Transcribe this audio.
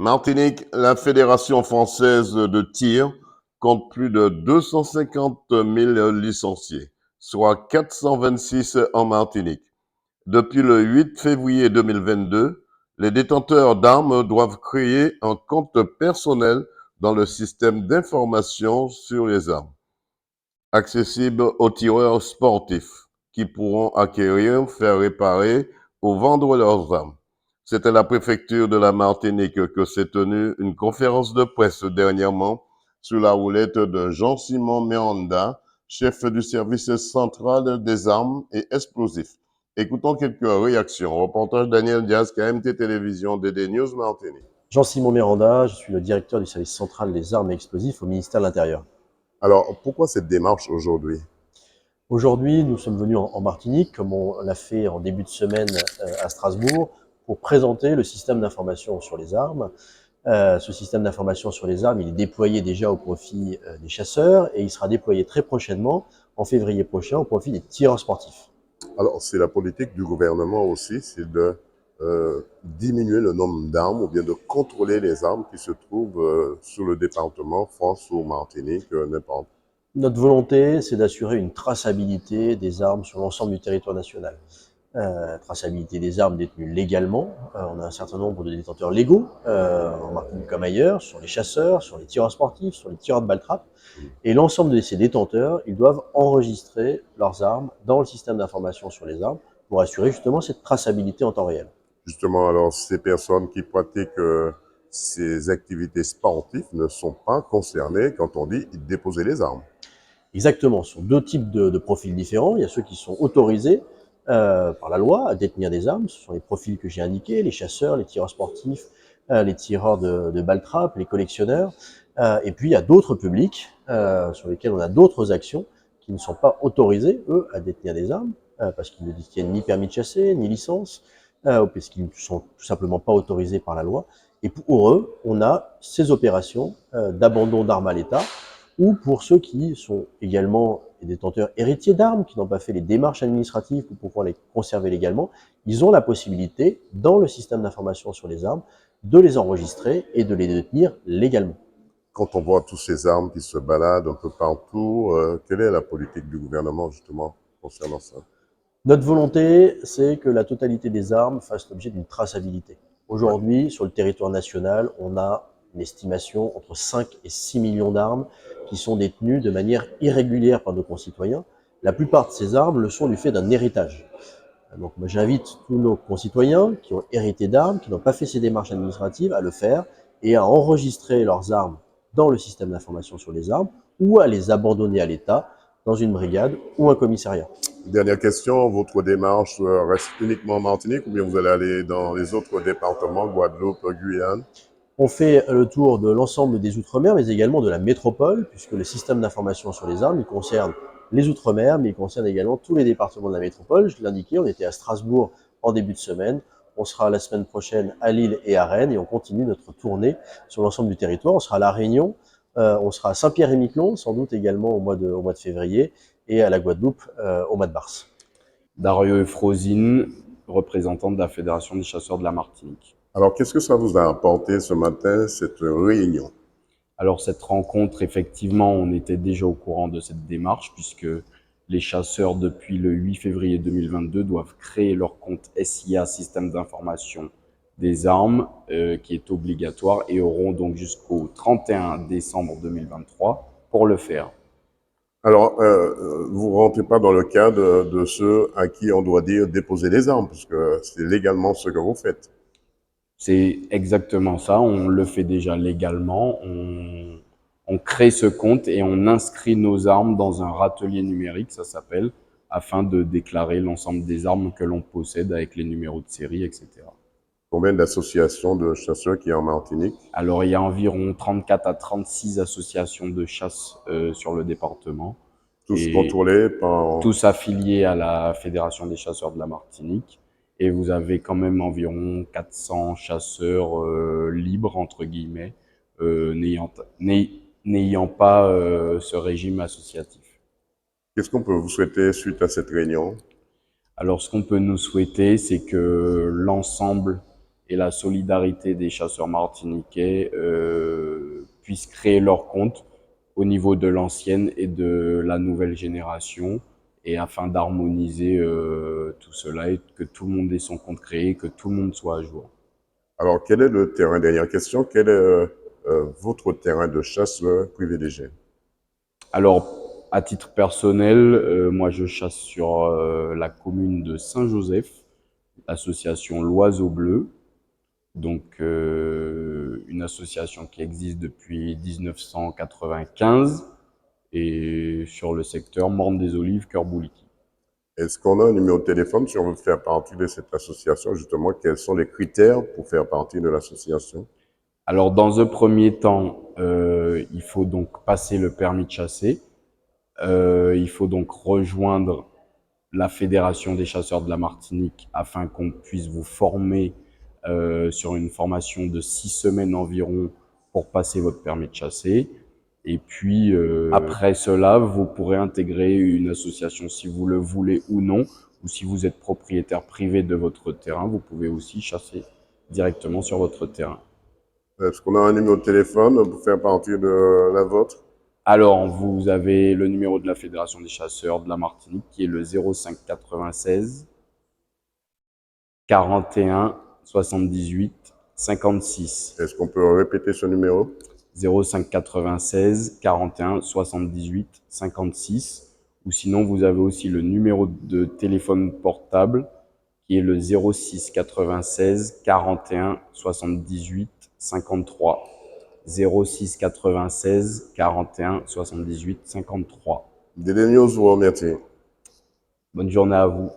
Martinique, la Fédération française de tir compte plus de 250 000 licenciés, soit 426 en Martinique. Depuis le 8 février 2022, les détenteurs d'armes doivent créer un compte personnel dans le système d'information sur les armes, accessible aux tireurs sportifs qui pourront acquérir, faire réparer ou vendre leurs armes. C'est à la préfecture de la Martinique que s'est tenue une conférence de presse dernièrement sous la houlette de Jean-Simon Miranda, chef du service central des armes et explosifs. Écoutons quelques réactions. Reportage Daniel Diaz, KMT Télévision, DD News Martinique. Jean-Simon Miranda, je suis le directeur du service central des armes et explosifs au ministère de l'Intérieur. Alors, pourquoi cette démarche aujourd'hui? Aujourd'hui, nous sommes venus en Martinique, comme on l'a fait en début de semaine à Strasbourg, pour présenter le système d'information sur les armes. Ce système d'information sur les armes, il est déployé déjà au profit des chasseurs et il sera déployé très prochainement, en février prochain, au profit des tireurs sportifs. Alors, c'est la politique du gouvernement aussi, c'est de diminuer le nombre d'armes ou bien de contrôler les armes qui se trouvent sur le département, France ou Martinique, n'importe. Notre volonté, c'est d'assurer une traçabilité des armes sur l'ensemble du territoire national. Traçabilité des armes détenues légalement. On a un certain nombre de détenteurs légaux, en Martinique comme ailleurs, sur les chasseurs, sur les tireurs sportifs, sur les tireurs de balles-trappe. Et l'ensemble de ces détenteurs, ils doivent enregistrer leurs armes dans le système d'information sur les armes pour assurer justement cette traçabilité en temps réel. Justement, alors, ces personnes qui pratiquent ces activités sportives ne sont pas concernées quand on dit déposer les armes. Exactement, ce sont deux types de profils différents. Il y a ceux qui sont autorisés par la loi à détenir des armes. Ce sont les profils que j'ai indiqués, les chasseurs, les tireurs sportifs, les tireurs de balles-trappe, les collectionneurs. Et puis il y a d'autres publics sur lesquels on a d'autres actions qui ne sont pas autorisés, eux, à détenir des armes, parce qu'ils ne détiennent ni permis de chasser, ni licence, ou parce qu'ils ne sont tout simplement pas autorisés par la loi. Et pour eux, on a ces opérations d'abandon d'armes à l'État, ou pour ceux qui sont également des détenteurs héritiers d'armes, qui n'ont pas fait les démarches administratives pour pouvoir les conserver légalement, ils ont la possibilité, dans le système d'information sur les armes, de les enregistrer et de les détenir légalement. Quand on voit toutes ces armes qui se baladent un peu partout, quelle est la politique du gouvernement justement concernant ça? Notre volonté, c'est que la totalité des armes fasse l'objet d'une traçabilité. Ouais. Aujourd'hui, sur le territoire national, on a une estimation entre 5 et 6 millions d'armes qui sont détenues de manière irrégulière par nos concitoyens. La plupart de ces armes le sont du fait d'un héritage. Donc moi j'invite tous nos concitoyens qui ont hérité d'armes, qui n'ont pas fait ces démarches administratives, à le faire et à enregistrer leurs armes dans le système d'information sur les armes ou à les abandonner à l'État dans une brigade ou un commissariat. Dernière question, votre démarche reste uniquement en Martinique ou bien vous allez aller dans les autres départements, Guadeloupe, Guyane? On fait le tour de l'ensemble des Outre-mer, mais également de la métropole, puisque le système d'information sur les armes, il concerne les Outre-mer, mais il concerne également tous les départements de la métropole. Je l'ai indiqué, on était à Strasbourg en début de semaine. On sera la semaine prochaine à Lille et à Rennes, et on continue notre tournée sur l'ensemble du territoire. On sera à La Réunion, on sera à Saint-Pierre-et-Miquelon, sans doute également au mois de février, et à la Guadeloupe au mois de mars. Dario Eufrosine, représentant de la Fédération des chasseurs de la Martinique. Alors, qu'est-ce que ça vous a apporté ce matin, cette réunion? Alors cette rencontre, effectivement, on était déjà au courant de cette démarche puisque les chasseurs, depuis le 8 février 2022, doivent créer leur compte SIA, Système d'information des armes, qui est obligatoire et auront donc jusqu'au 31 décembre 2023 pour le faire. Alors, vous ne rentrez pas dans le cadre de ceux à qui on doit dire déposer les armes, puisque c'est légalement ce que vous faites. C'est exactement ça, on le fait déjà légalement, on crée ce compte et on inscrit nos armes dans un râtelier numérique, ça s'appelle, afin de déclarer l'ensemble des armes que l'on possède avec les numéros de série, etc. Combien d'associations de chasseurs qui y a en Martinique? Alors il y a environ 34 à 36 associations de chasse sur le département. Tous Et contrôlés par... tous affiliés à la Fédération des chasseurs de la Martinique. Et vous avez quand même environ 400 chasseurs libres, entre guillemets, n'ayant pas ce régime associatif. Qu'est-ce qu'on peut vous souhaiter suite à cette réunion? Alors ce qu'on peut nous souhaiter, c'est que l'ensemble et la solidarité des chasseurs martiniquais puissent créer leur compte au niveau de l'ancienne et de la nouvelle génération, et afin d'harmoniser tout cela et que tout le monde ait son compte créé, que tout le monde soit à jour. Alors, quel est le terrain, dernière question, quel est votre terrain de chasse privilégié? Alors, à titre personnel, moi je chasse sur la commune de Saint-Joseph, l'association L'Oiseau Bleu, donc une association qui existe depuis 1995 et sur le secteur Morne-des-Olives, Cœur-Bouliki. Est-ce qu'on a un numéro de téléphone si on veut faire partie de cette association? Justement, quels sont les critères pour faire partie de l'association? Alors, dans un premier temps, il faut donc passer le permis de chasser. Il faut donc rejoindre la Fédération des chasseurs de la Martinique afin qu'on puisse vous former sur une formation de 6 semaines environ pour passer votre permis de chasser. Et puis, après cela, vous pourrez intégrer une association si vous le voulez ou non, ou si vous êtes propriétaire privé de votre terrain, vous pouvez aussi chasser directement sur votre terrain. Est-ce qu'on a un numéro de téléphone pour faire partie de la vôtre? Alors, vous avez le numéro de la Fédération des chasseurs de la Martinique qui est le 05 96 41 78 56. Est-ce qu'on peut répéter ce numéro? 05 96 41 78 56. Ou sinon, vous avez aussi le numéro de téléphone portable qui est le 06 96 41 78 53. 06 96 41 78 53. Dédé News vous remercie. Bonne journée à vous.